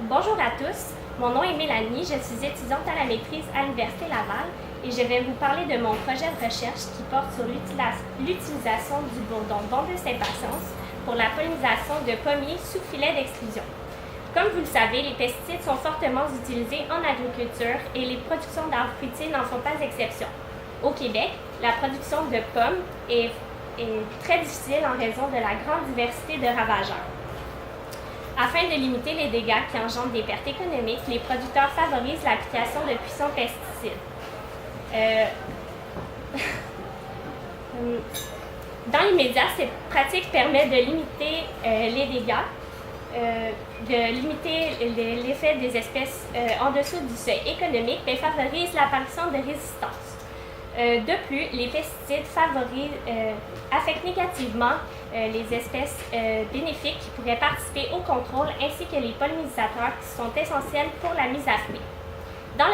Bonjour à tous, mon nom est Mélanie, je suis étudiante à la maîtrise à l'Université Laval et je vais vous parler de mon projet de recherche qui porte sur l'utilisation du bourdon bombe de Saint-Patience pour la pollinisation de pommiers sous filet d'exclusion. Comme vous le savez, les pesticides sont fortement utilisés en agriculture et les productions d'arbres fruitiers n'en font pas exception. Au Québec, la production de pommes est très difficile en raison de la grande diversité de ravageurs. Afin de limiter les dégâts qui engendrent des pertes économiques, les producteurs favorisent l'application de puissants pesticides. Dans l'immédiat, cette pratique permet de limiter les dégâts, de limiter l'effet des espèces en dessous du seuil économique, mais favorise l'apparition de résistance. De plus, les pesticides affectent négativement les espèces bénéfiques qui pourraient participer au contrôle ainsi que les pollinisateurs qui sont essentiels pour la mise à fruit. Dans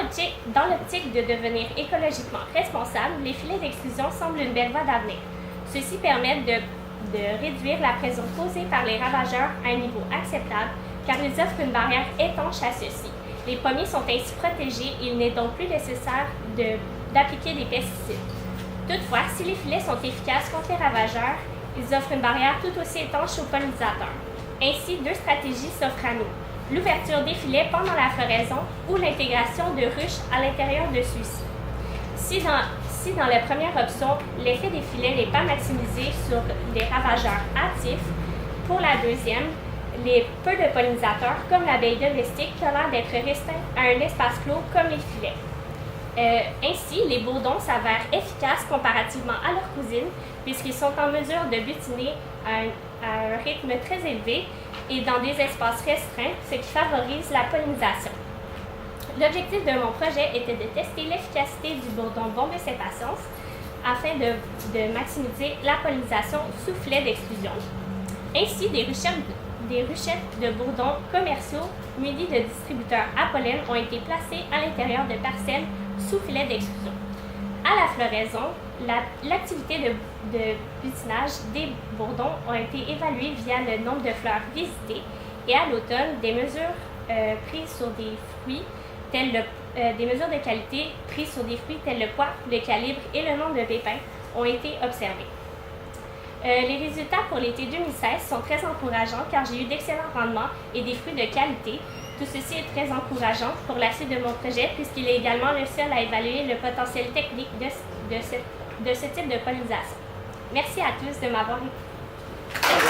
l'optique de devenir écologiquement responsable, les filets d'exclusion semblent une belle voie d'avenir. Ceux-ci permettent de réduire la pression causée par les ravageurs à un niveau acceptable car ils offrent une barrière étanche à ceux-ci. Les pommiers sont ainsi protégés et il n'est donc plus nécessaire d'appliquer des pesticides. Toutefois, si les filets sont efficaces contre les ravageurs, ils offrent une barrière tout aussi étanche aux pollinisateurs. Ainsi, deux stratégies s'offrent à nous. L'ouverture des filets pendant la floraison ou l'intégration de ruches à l'intérieur de ceux-ci. Si dans la première option, l'effet des filets n'est pas maximisé sur les ravageurs actifs, pour la deuxième, les peu de pollinisateurs, comme l'abeille domestique, tolèrent d'être restreints à un espace clos comme les filets. Ainsi, les bourdons s'avèrent efficaces comparativement à leurs cousines puisqu'ils sont en mesure de butiner à un rythme très élevé et dans des espaces restreints, ce qui favorise la pollinisation. L'objectif de mon projet était de tester l'efficacité du bourdon bombe de Saint-Patience afin de maximiser la pollinisation sous filet d'exclusion. Ainsi, des ruchettes de bourdons commerciaux munis de distributeurs à pollen ont été placées à l'intérieur de parcelles sous filet d'exclusion. À la floraison, l'activité de butinage des bourdons a été évaluée via le nombre de fleurs visitées et à l'automne, des mesures prises sur des fruits des mesures de qualité prises sur des fruits tels le poids, le calibre et le nombre de pépins ont été observés. Les résultats pour l'été 2016 sont très encourageants car j'ai eu d'excellents rendements et des fruits de qualité. Tout ceci est très encourageant pour la suite de mon projet puisqu'il est également le seul à évaluer le potentiel technique de ce type de pollinisation. Merci à tous de m'avoir écouté.